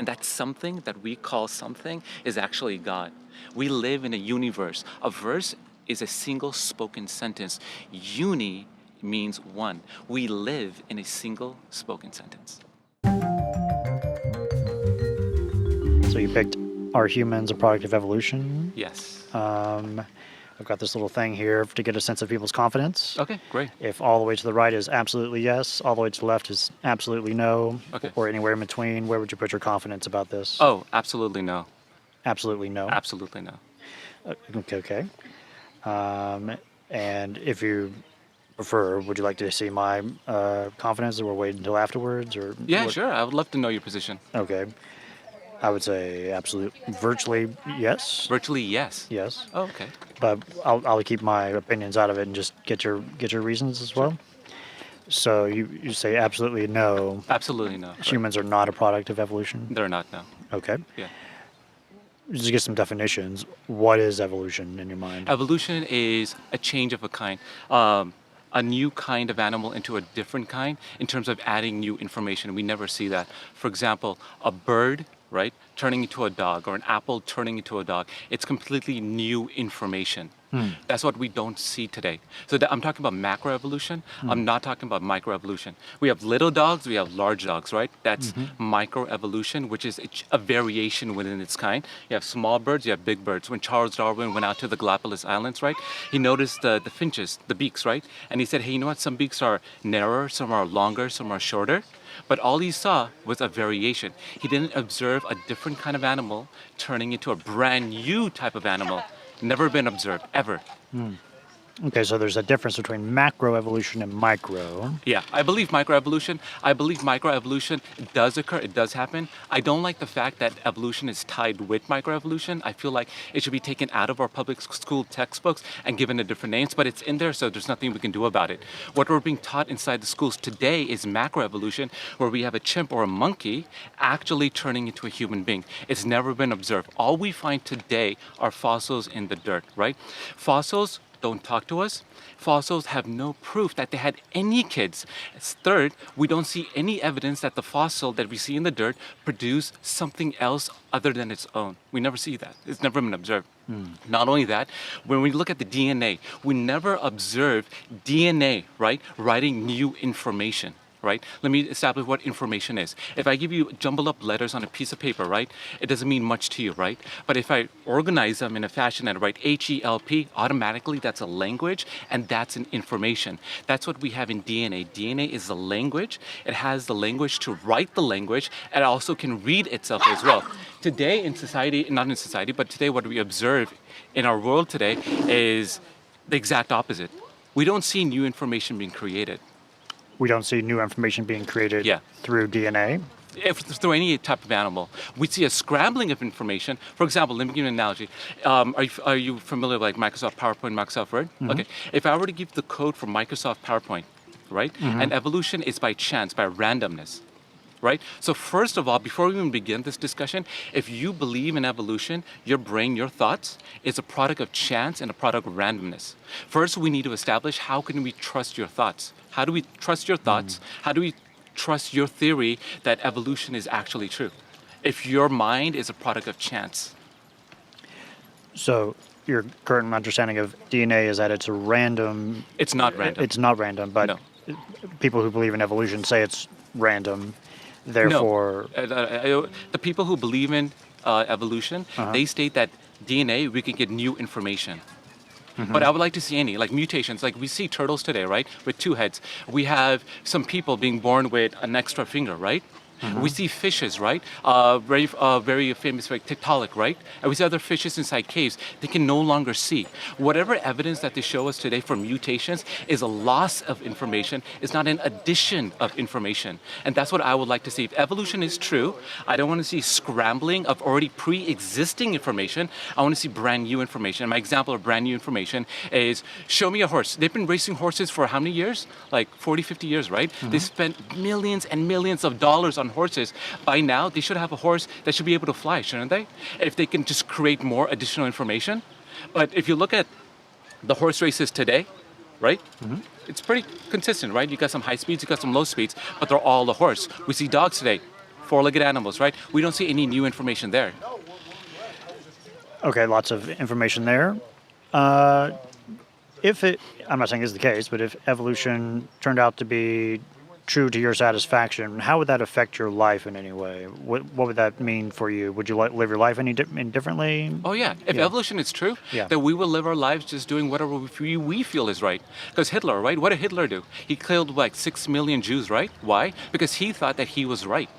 And that something that we call something is actually God. We live in a universe. A verse is a single spoken sentence. Uni means one. We live in a single spoken sentence. So you picked, are humans a product of evolution? Yes. I've got this little thing here to get a sense of people's confidence. Okay, great. If all the way to the right is absolutely yes, all the way to the left is absolutely no, Okay. or anywhere in between, where would you put your confidence about this? Oh, absolutely no. Absolutely no. Absolutely no. Okay. And if you prefer, would you like to see my confidence, or we'll wait until afterwards? Or Yeah, what? sure. I would love to know your position. Okay. I would say virtually yes. Virtually yes. Yes. Oh, okay. But I'll keep my opinions out of it and just get your reasons as well. So you say absolutely no. Absolutely no. Humans are not a product of evolution. They're not, no. Okay. Yeah. Just to get some definitions. What is evolution in your mind? Evolution is a change of a kind. A new kind of animal into a different kind in terms of adding new information. We never see that. For example, a bird, right, turning into a dog, or an apple turning into a dog. It's completely new information. That's what we don't see today. So I'm talking about macroevolution. I'm not talking about microevolution. We have little dogs, we have large dogs, right? That's microevolution, which is a variation within its kind. You have small birds, you have big birds. When Charles Darwin went out to the Galapagos Islands, right, he noticed the finches, the beaks, right? And he said, hey, you know what? Some beaks are narrower, some are longer, some are shorter. But all he saw was a variation. He didn't observe a different kind of animal turning into a brand new type of animal. Never been observed, ever. Okay, so there's a difference between macroevolution and micro. Yeah, I believe microevolution does occur, it does happen. I don't like the fact that evolution is tied with microevolution. I feel like it should be taken out of our public school textbooks and given a different names, but it's in there, so there's nothing we can do about it. What we're being taught inside the schools today is macroevolution, where we have a chimp or a monkey actually turning into a human being. It's never been observed. All we find today are fossils in the dirt, right? Fossils don't talk to us. Fossils have no proof that they had any kids. Third, we don't see any evidence that the fossil that we see in the dirt produced something else other than its own. We never see that. It's never been observed. Not only that, when we look at the DNA, we never observe DNA, right, writing new information. Right? Let me establish what information is. If I give you jumbled up letters on a piece of paper, right, it doesn't mean much to you, right? But if I organize them in a fashion and write HELP, automatically that's a language and that's an information. That's what we have in DNA. DNA is the language. It has the language to write the language, and it also can read itself as well. Today in society, not in society, but today what we observe in our world today is the exact opposite. We don't see new information being created. We don't see new information being created through DNA. Through any type of animal. We see a scrambling of information. For example, let me give you an analogy. Are you familiar with like Microsoft PowerPoint, Microsoft Word? Okay. If I were to give the code for Microsoft PowerPoint, right? And evolution is by chance, by randomness. Right? So first of all, before we even begin this discussion, if you believe in evolution, your brain, your thoughts, is a product of chance and a product of randomness. First, we need to establish how can we trust your thoughts? How do we trust your thoughts? How do we trust your theory that evolution is actually true? If your mind is a product of chance. So your current understanding of DNA is that it's a random... It's not random. It's not random, but people who believe in evolution say it's random. Therefore, the people who believe in evolution, they state that DNA, we can get new information. But I would like to see any, like mutations, like we see turtles today, right, with two heads. We have some people being born with an extra finger, right? We see fishes, right? Very famous, like Tiktaalik, right? And we see other fishes inside caves. They can no longer see. Whatever evidence that they show us today for mutations is a loss of information. It's not an addition of information. And that's what I would like to see. If evolution is true, I don't want to see scrambling of already pre-existing information. I want to see brand new information. My example of brand new information is, show me a horse. They've been racing horses for how many years? Like 40, 50 years, right? They spent millions and millions of dollars on horses. By now, they should have a horse that should be able to fly, shouldn't they? If they can just create more additional information. But if you look at the horse races today, right? It's pretty consistent, right? You got some high speeds, you got some low speeds, but they're all a horse. We see dogs today, four-legged animals, right? We don't see any new information there. Okay, lots of information there. If it, I'm not saying this is the case, but if evolution turned out to be true to your satisfaction, how would that affect your life in any way? What would that mean for you? Would you live your life any differently? Oh yeah, if Yeah. evolution is true, Yeah. then we will live our lives just doing whatever we feel is right. Because Hitler, right? What did Hitler do? He killed like 6 million Jews, right? Why? Because he thought that he was right,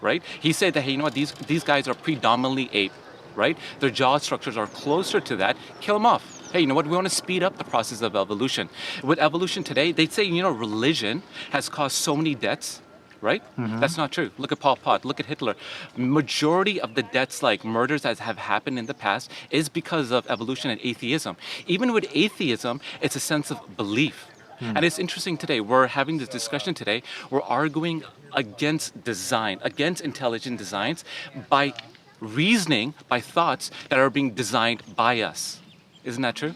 right? He said that, hey, you know what? These guys are predominantly ape, right? Their jaw structures are closer to that. Kill them off. Hey, you know what? We want to speed up the process of evolution. With evolution today, they say, you know, religion has caused so many deaths, right? That's not true. Look at Pol Pot. Look at Hitler. Majority of the deaths, like murders that have happened in the past, is because of evolution and atheism. Even with atheism, it's a sense of belief. And it's interesting today, we're having this discussion today, we're arguing against design, against intelligent designs by reasoning, by thoughts that are being designed by us. Isn't that true?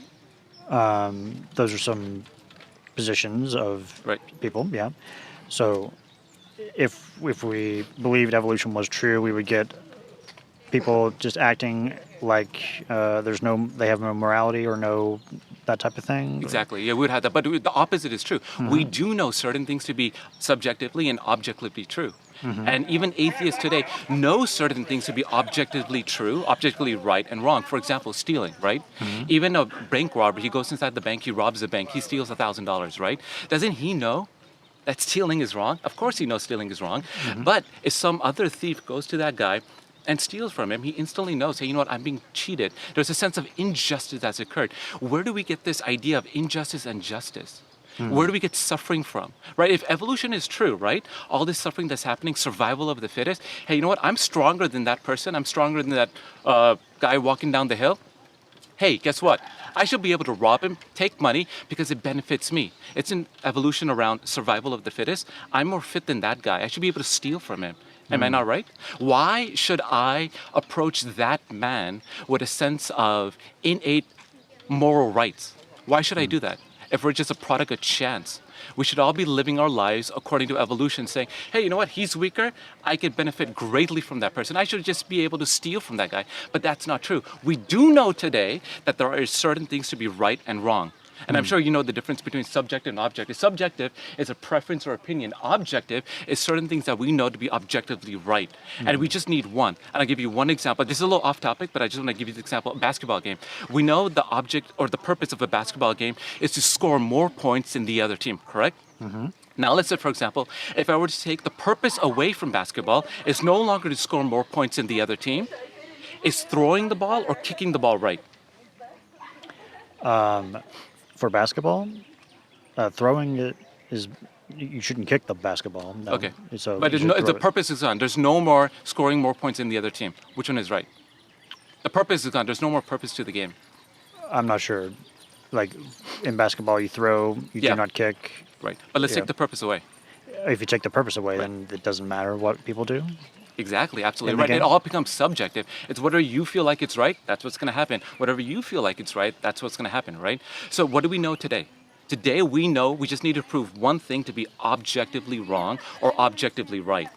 Those are some positions of Right. people, yeah. So if we believed evolution was true, we would get people just acting like they have no morality or no that type of thing. Exactly. Yeah, we would have that. But the opposite is true. We do know certain things to be subjectively and objectively true. And even atheists today know certain things to be objectively true, objectively right and wrong. For example, stealing, right? Even a bank robber, he goes inside the bank, he robs the bank, he steals $1,000, right? Doesn't he know that stealing is wrong? Of course he knows stealing is wrong. But if some other thief goes to that guy and steals from him, he instantly knows, hey, you know what, I'm being cheated. There's a sense of injustice that's occurred. Where do we get this idea of injustice and justice? Where do we get suffering from, right? If evolution is true, right? All this suffering that's happening, survival of the fittest. Hey, you know what? I'm stronger than that person. I'm stronger than that guy walking down the hill. Hey, guess what? I should be able to rob him, take money, because it benefits me. It's an evolution around survival of the fittest. I'm more fit than that guy. I should be able to steal from him. Am I not right? Why should I approach that man with a sense of innate moral rights? Why should I do that? If we're just a product of chance, we should all be living our lives according to evolution, saying, hey, you know what? He's weaker. I could benefit greatly from that person. I should just be able to steal from that guy. But that's not true. We do know today that there are certain things to be right and wrong. And I'm sure you know the difference between subjective and objective. Subjective is a preference or opinion. Objective is certain things that we know to be objectively right. And we just need one. And I'll give you one example. This is a little off topic, but I just want to give you the example. A basketball game. We know the object or the purpose of a basketball game is to score more points than the other team, correct? Now, let's say, for example, if I were to take the purpose away from basketball, it's no longer to score more points than the other team. It's throwing the ball or kicking the ball right. For basketball, throwing it is you shouldn't kick the basketball. No. Okay. So But you there's should no, throw the it. purpose is gone. There's no more scoring more points than the other team. Which one is right? The purpose is gone. There's no more purpose to the game. I'm not sure. Like in basketball, you throw, you Yeah. do not kick. Right. But let's Yeah. take the purpose away. If you take the purpose away, Right. then it doesn't matter what people do. Exactly, absolutely In the right. It game? all becomes subjective. It's whether you feel like it's right, that's what's going to happen. Whatever you feel like it's right, that's what's going to happen, right? So what do we know today? Today we know we just need to prove one thing to be objectively wrong or objectively right.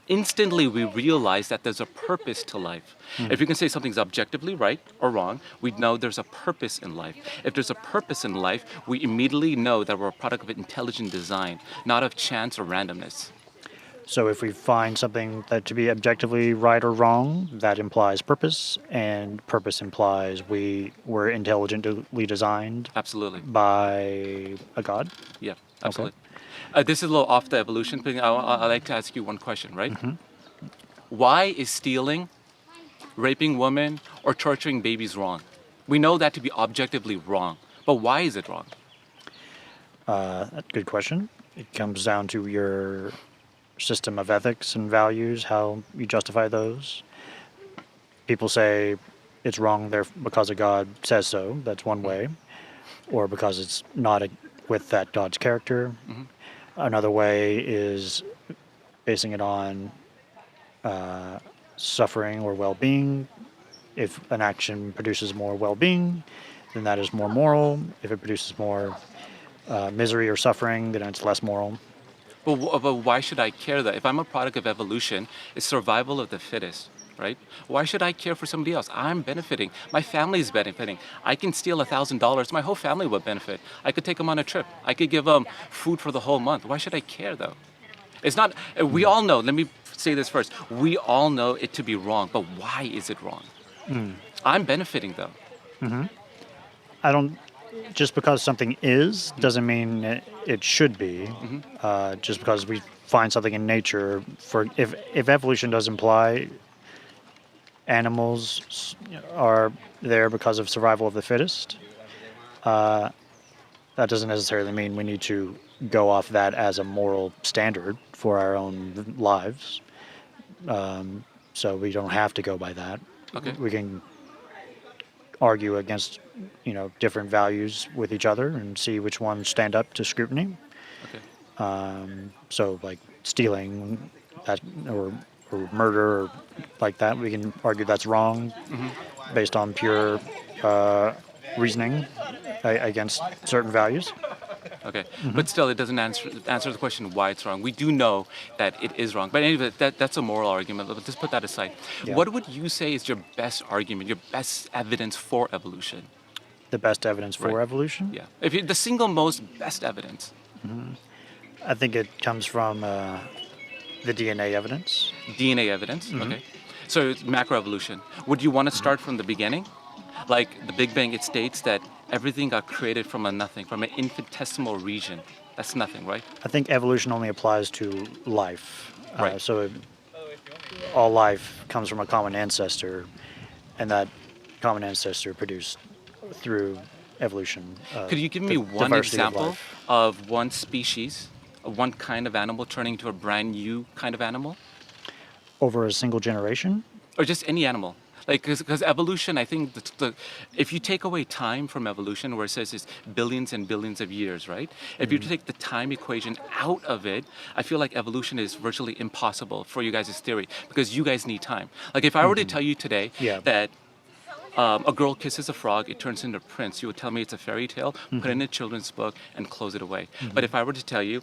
Instantly we realize that there's a purpose to life. If you can say something's objectively right or wrong, we know there's a purpose in life. If there's a purpose in life, we immediately know that we're a product of intelligent design, not of chance or randomness. So if we find something that to be objectively right or wrong, that implies purpose, and purpose implies we were intelligently designed Absolutely. by a god. Yeah, absolutely. This is a little off the evolution thing. I'd like to ask you one question, right? Why is stealing, raping women, or torturing babies wrong? We know that to be objectively wrong, but why is it wrong? Good question. It comes down to your system of ethics and values, how you justify those. People say it's wrong there because a God says so. That's one way, or because it's not with that God's character. Another way is basing it on suffering or well-being. If an action produces more well-being, then that is more moral. If it produces more misery or suffering, then it's less moral. But why should I care that? If I'm a product of evolution, it's survival of the fittest, right? Why should I care for somebody else? I'm benefiting. My family is benefiting. I can steal $1,000. My whole family would benefit. I could take them on a trip. I could give them food for the whole month. Why should I care though? It's not. We all know. Let me say this first. We all know it to be wrong, but why is it wrong? I'm benefiting though. I don't. Just because something is doesn't mean it should be. Just because we find something in nature, for if evolution does imply animals are there because of survival of the fittest, that doesn't necessarily mean we need to go off that as a moral standard for our own lives. So we don't have to go by that. Okay. We can argue against, different values with each other and see which ones stand up to scrutiny. Okay. So like stealing that or murder or like that, we can argue that's wrong based on pure reasoning against certain values. Okay, but still, it doesn't answer the question why it's wrong. We do know that it is wrong, but anyway, that's a moral argument. Let's put that aside. Yeah. What would you say is your best argument, your best evidence for evolution? The best evidence for Right. evolution? Yeah, if you, the single most best evidence. I think it comes from the DNA evidence. DNA evidence. Okay, so it's macroevolution. Would you want to start from the beginning? Like the Big Bang, it states that everything got created from a nothing, from an infinitesimal region. That's nothing, right? I think evolution only applies to life. Right. All life comes from a common ancestor, and that common ancestor produced through evolution. Could you give me one diversity of example life. of one species, of one kind of animal turning into a brand new kind of animal? Over a single generation? Or just any animal? Like, because evolution, I think, if you take away time from evolution, where it says it's billions and billions of years, right? If you take the time equation out of it, I feel like evolution is virtually impossible for you guys' theory, because you guys need time. Like, if I were to tell you today Yeah. that a girl kisses a frog, it turns into a prince, you would tell me it's a fairy tale, put it in a children's book, and close it away. But if I were to tell you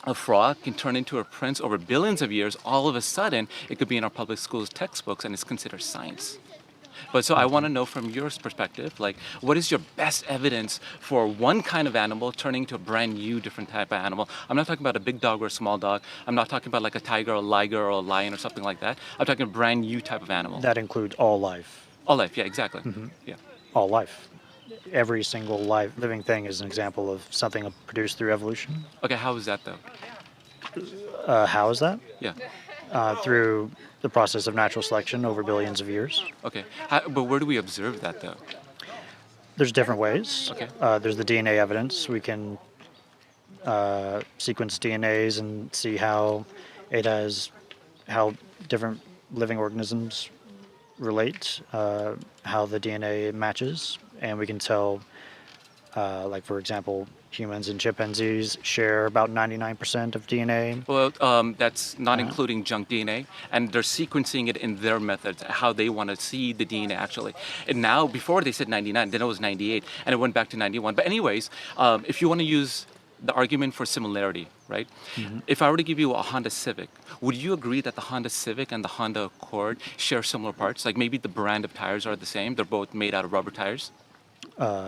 a frog can turn into a prince over billions of years, all of a sudden, it could be in our public schools textbooks, and it's considered science. But so I want to know from your perspective, like, what is your best evidence for one kind of animal turning to a brand new, different type of animal? I'm not talking about a big dog or a small dog. I'm not talking about like a tiger or a liger or a lion or something like that. I'm talking a brand new type of animal. That includes all life. All life, yeah, exactly. Yeah. All life. Every single living thing is an example of something produced through evolution. Okay, how is that though? How is that? Yeah. Through the process of natural selection over billions of years. Okay. But where do we observe that though? There's different ways. Okay. There's the DNA evidence. We can sequence DNAs and see how how different living organisms relate, how the DNA matches, and we can tell, like for example, humans and chimpanzees share about 99% of DNA. Well, that's not including junk DNA, and they're sequencing it in their methods, how they want to see the DNA actually. And now, before they said 99, then it was 98, and it went back to 91. But anyways, if you want to use the argument for similarity, right? If I were to give you a Honda Civic, would you agree that the Honda Civic and the Honda Accord share similar parts? Like maybe the brand of tires are the same, they're both made out of rubber tires?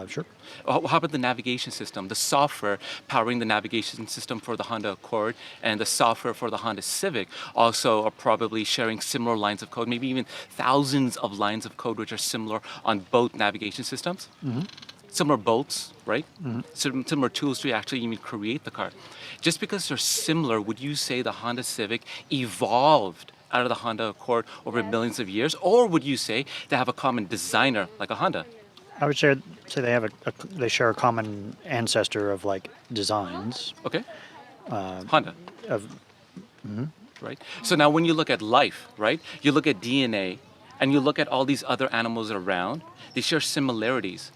Sure. How about the navigation system, the software powering the navigation system for the Honda Accord and the software for the Honda Civic also are probably sharing similar lines of code, maybe even thousands of lines of code which are similar on both navigation systems? Similar bolts, right? Similar tools to actually even create the car. Just because they're similar, would you say the Honda Civic evolved out of the Honda Accord over millions of years? Or would you say they have a common designer like a Honda? I would say they share a common ancestor of like designs. Okay. Honda. Of Right? So now when you look at life, right? You look at DNA and you look at all these other animals around, they share similarities.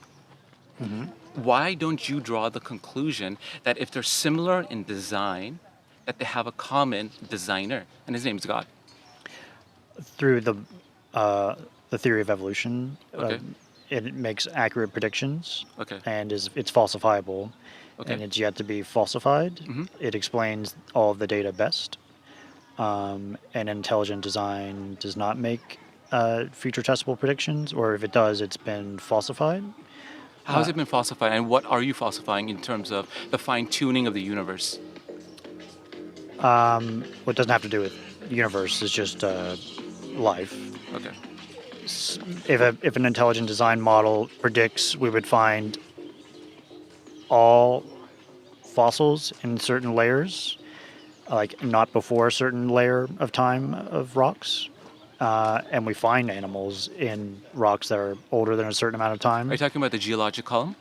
Why don't you draw the conclusion that if they're similar in design, that they have a common designer, and his name's God? through the theory of evolution, Okay. it makes accurate predictions, Okay. and it's falsifiable, Okay. and it's yet to be falsified. Mhm. It explains all of the data best. And intelligent design does not make future testable predictions, or if it does, it's been falsified. How has it been falsified, and what are you falsifying in terms of the fine tuning of the universe? What doesn't have to do with the universe is just life. Okay. If an intelligent design model predicts we would find all fossils in certain layers, like not before a certain layer of time of rocks, and we find animals in rocks that are older than a certain amount of Are you time, talking about the geologic column?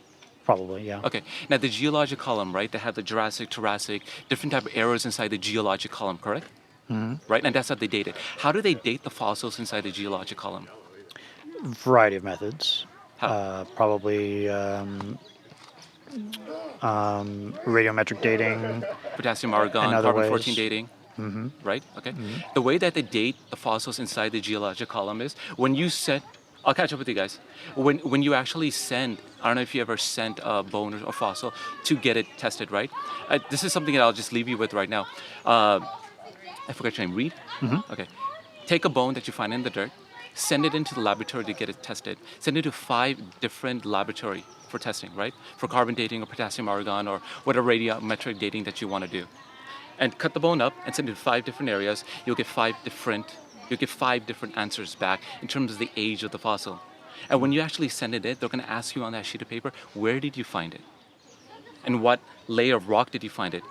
probably, yeah. Okay. Now the geologic column, right? They have the Jurassic, Triassic, different type of eras inside the geologic column, correct? Right, and that's how they date it. How do they date the fossils inside the geologic column? Variety of methods. How? Probably radiometric dating Potassium and argon, other carbon 14 ways. dating. Right? Okay. The way that they date the fossils inside the geologic column is when you send. I'll catch up with you guys. When you actually send, I don't know if you ever sent a bone or fossil to get it tested, right? This is something that I'll just leave you with right now. I forgot your name. Reed. Okay. Take a bone that you find in the dirt, send it into the laboratory to get it tested. Send it to 5 different laboratory for testing, right? For carbon dating or potassium argon or whatever radiometric dating that you want to do. And cut the bone up and send it to 5 different areas. You'll get 5 different answers back in terms of the age of the fossil. And when you actually send it in, they're going to ask you on that sheet of paper, where did you find it? And what layer of rock did you find it?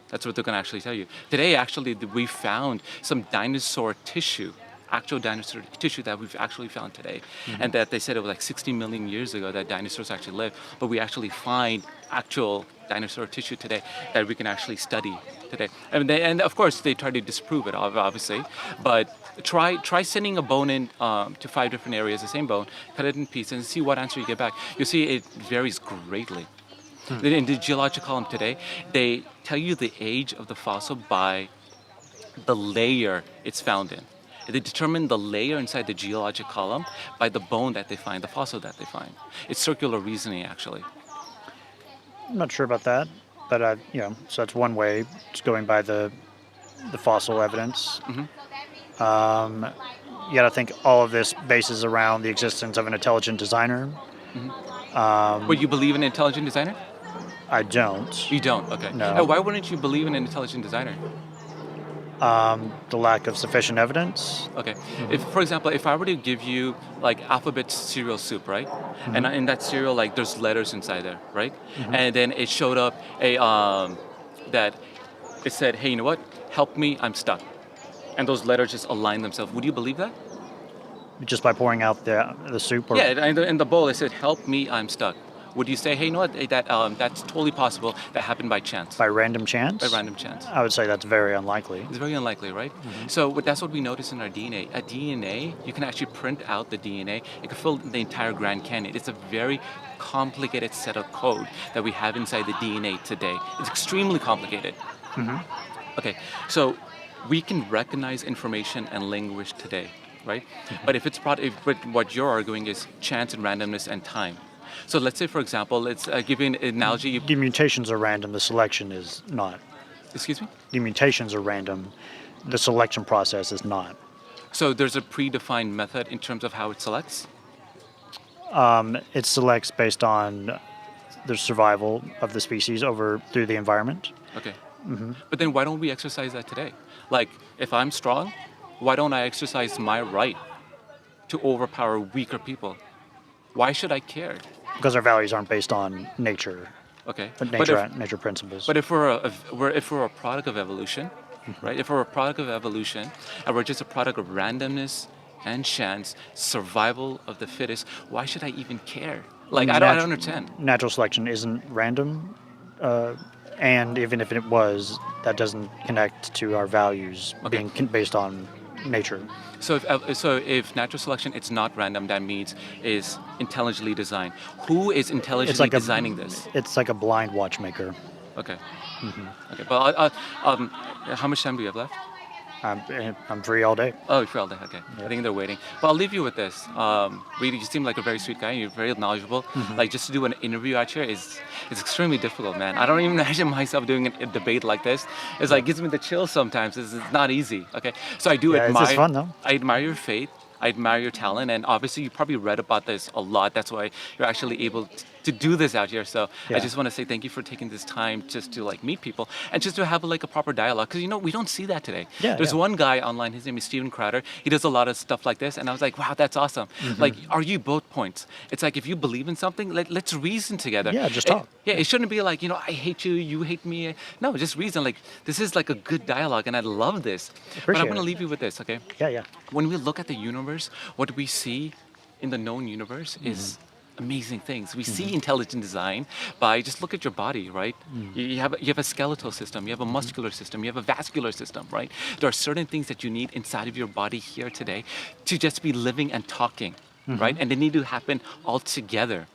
That's what they're going to actually tell you. Today, actually, we found some dinosaur tissue, actual dinosaur tissue that we've actually found today. And that they said it was like 60 million years ago that dinosaurs actually lived. But we actually find actual dinosaur tissue today that we can actually study today. And of course, they try to disprove it, obviously. But try sending a bone in to 5 different areas, the same bone, cut it in pieces, and see what answer you get back. You'll see it varies greatly. In the geologic column today, they tell you the age of the fossil by the layer it's found in. They determine the layer inside the geologic column by the bone that they find, the fossil that they find. It's circular reasoning, actually. I'm not sure about that, but so that's one way. It's going by the fossil evidence. Yet I think all of this bases around the existence of an intelligent designer. Would you believe in an intelligent designer? I don't. You don't, okay. No. And why wouldn't you believe in an intelligent designer? The lack of sufficient evidence. Okay. If, for example, if I were to give you like alphabet cereal soup, right? And in that cereal, like there's letters inside there, right? And then it showed up that it said, hey, you know what? Help me, I'm stuck. And those letters just align themselves. Would you believe that? Just by pouring out the soup? Or Yeah, in the bowl it said, help me, I'm stuck. Would you say, hey, you know what? That's totally possible. That happened by chance. by random chance? By random chance. I would say that's very unlikely. It's very unlikely, right? So that's what we notice in our DNA. A DNA, you can actually print out the DNA. It can fill the entire Grand Canyon. It's a very complicated set of code that we have inside the DNA today. It's extremely complicated. Okay, so we can recognize information and language today, right? But if but what you're arguing is chance and randomness and time. So let's say, for example, let's give you an analogy. The mutations are random, the selection is not. Excuse me? The mutations are random, the selection process is not. So there's a predefined method in terms of how it selects? It selects based on the survival of the species through the environment. Okay. But then why don't we exercise that today? Like, if I'm strong, why don't I exercise my right to overpower weaker people? Why should I care? Because our values aren't based on nature, Okay. but nature principles. But if we're a product of evolution, right? If we're a product of evolution and we're just a product of randomness and chance, survival of the fittest, why should I even care? Like, I don't understand. Natural selection isn't random, and even if it was, that doesn't connect to our values being based on nature. So if natural selection it's not random, that means is intelligently designed. Who is intelligently designing this? It's like a blind watchmaker. Okay. Okay. But how much time do we have left? I'm free all day. Oh, you're all day. Okay. I Yeah. think they're waiting. But I'll leave you with this. Reed, you seem like a very sweet guy. You're very knowledgeable. Like just to do an interview out here is extremely difficult, man. I don't even imagine myself doing a debate like this. It's Yeah. like gives me the chills sometimes. It's not easy. Okay. So I do Yeah, it's admire. fun though. I admire your faith. I admire your talent, and obviously you probably read about this a lot. That's why you're actually able to do this out here. So I Yeah. just want to say thank you for taking this time just to like meet people and just to have like a proper dialogue. Because we don't see that today. Yeah, There's yeah. one guy online. His name is Steven Crowder. He does a lot of stuff like this, and I was like, wow, that's awesome. Mm-hmm. Like, argue both points. It's like if you believe in something, let's reason together. Yeah, just talk. It shouldn't be like I hate you, you hate me. No, just reason. Like this is like a good dialogue, and I love this. But I'm Appreciate gonna it. leave you with this, okay? Yeah, yeah. When we look at the universe, what we see in the known universe is amazing things. We see intelligent design by just look at your body, right? You have a skeletal system, you have a muscular system, you have a vascular system, right? There are certain things that you need inside of your body here today to just be living and talking, right? And they need to happen all together.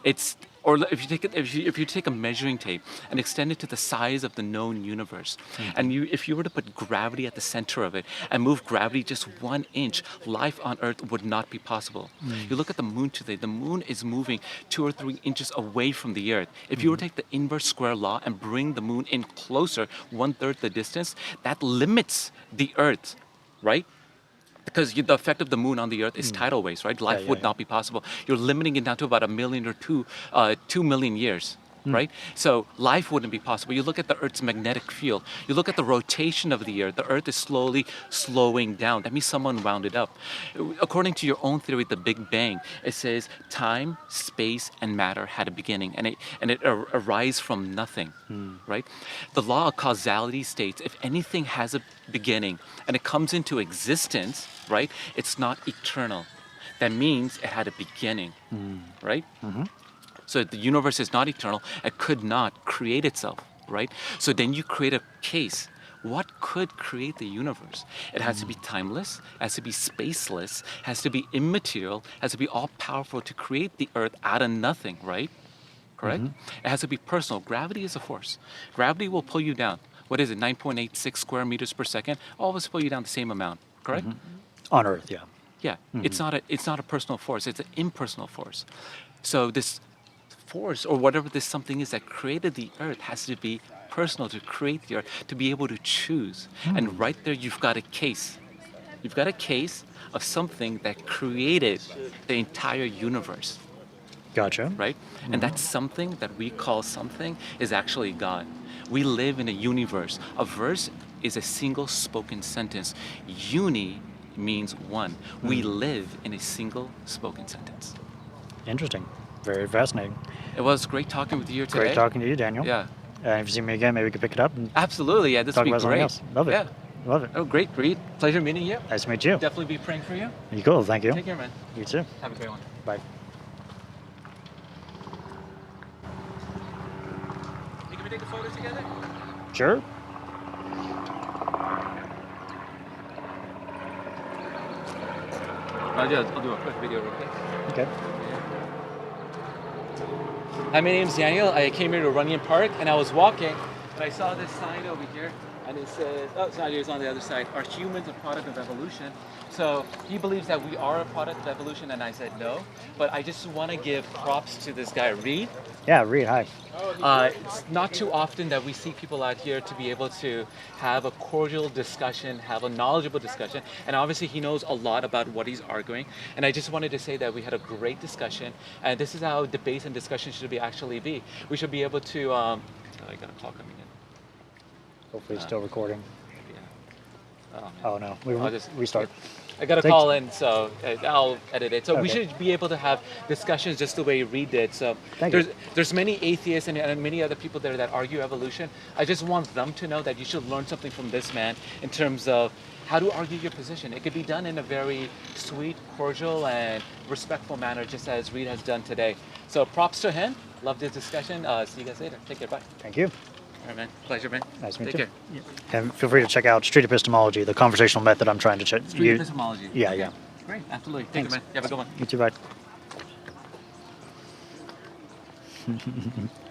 It's or if you take a measuring tape and extend it to the size of the known universe, and if you were to put gravity at the center of it and move gravity just 1 inch, life on Earth would not be possible. You look at the moon today; the moon is moving 2 or 3 inches away from the Earth. If you were to take the inverse square law and bring the moon in closer, 1/3 the distance, that limits the Earth, right? Because the effect of the moon on the Earth is tidal waves, right? Life yeah, would yeah. not be possible. You're limiting it down to about 1 million or 2 million years, right? So life wouldn't be possible. You look at the Earth's magnetic field. You look at the rotation of the Earth. The Earth is slowly slowing down. That means someone wound it up. According to your own theory, the Big Bang, it says time, space, and matter had a beginning, and it arose from nothing, right? The law of causality states if anything has a beginning and it comes into existence, right? It's not eternal. That means it had a beginning, right? So the universe is not eternal. It could not create itself, right? So then you create a case. What could create the universe? It has to be timeless, has to be spaceless, has to be immaterial, has to be all powerful to create the earth out of nothing, right? Correct? It has to be personal. Gravity is a force. Gravity will pull you down. What is it, 9.86 square meters per second? All of us pull you down the same amount, correct? On Earth, yeah. Yeah, it's not a personal force. It's an impersonal force. So this force or whatever this something is that created the earth has to be personal to create the earth, to be able to choose. And right there, you've got a case. You've got a case of something that created the entire universe, Gotcha. right? And that something that we call something is actually God. We live in a universe. A verse is a single spoken sentence. Uni means one. We live in a single spoken sentence. Interesting. Very fascinating. It was great talking with you here today. Great talking to you, Daniel. Yeah, If you see me again, maybe we could pick it up and absolutely. Yeah, this talk would be about something great. else. Love it. Yeah. Love it. Oh, great, Reed. Pleasure meeting you. Nice to meet you. Definitely be praying for you. You cool. Thank you. Take care, man. You too. Have a great one. Bye. Hey, can we take a photo together? Sure. I'll do a quick video real quick. Okay. Hi, my name's Daniel. I came here to Runyon Park, and I was walking, and I saw this sign over here, and it says, oh, it's not here, it's on the other side. Are humans a product of evolution? So he believes that we are a product of evolution, and I said no. But I just want to give props to this guy, Reed. Yeah, Reed, hi. It's not too often that we see people out here to be able to have a cordial discussion, have a knowledgeable discussion, and obviously he knows a lot about what he's arguing. And I just wanted to say that we had a great discussion, and this is how debates and discussions should actually be. We should be able to. I got a call coming in. Hopefully it's still recording. Yeah. Oh, Oh no, we I'll just restart. I got a Thanks. call in, so I'll edit it. So we Okay. should be able to have discussions just the way Reed did. So Thank you. there's many atheists and many other people there that argue evolution. I just want them to know that you should learn something from this man in terms of how to argue your position. It could be done in a very sweet, cordial, and respectful manner, just as Reed has done today. So props to him. Love this discussion. See you guys later. Take care. Bye. Thank you. All right, man. Pleasure, man. Nice to meet Take you. care. And feel free to check out street epistemology, the conversational method I'm trying to check. Street epistemology. Yeah, Okay. yeah. Great. Absolutely. Take Thanks. care, man. You have a good one. You too, bye.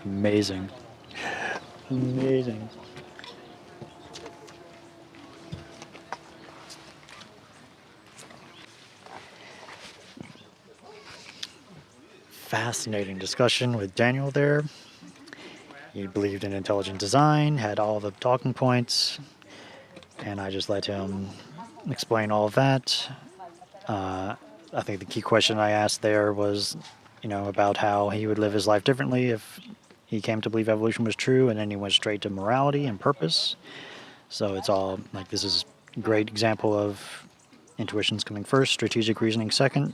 Amazing. Amazing. fascinating discussion with Daniel there. He believed in intelligent design, had all the talking points, and I just let him explain all of that. I think the key question I asked there was, about how he would live his life differently if he came to believe evolution was true, and then he went straight to morality and purpose. So it's all like this is a great example of intuitions coming first, strategic reasoning second.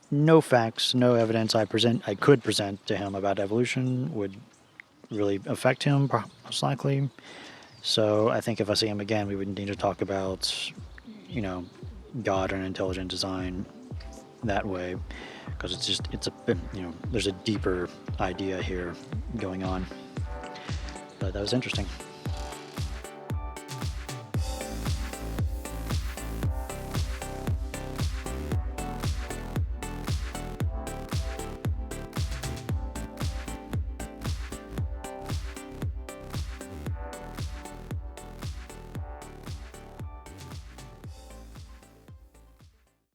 No facts, no evidence I could present to him about evolution would really affect him, most likely. So I think if I see him again, we would need to talk about, you know, God and intelligent design that way, because there's a deeper idea here going on. But that was interesting.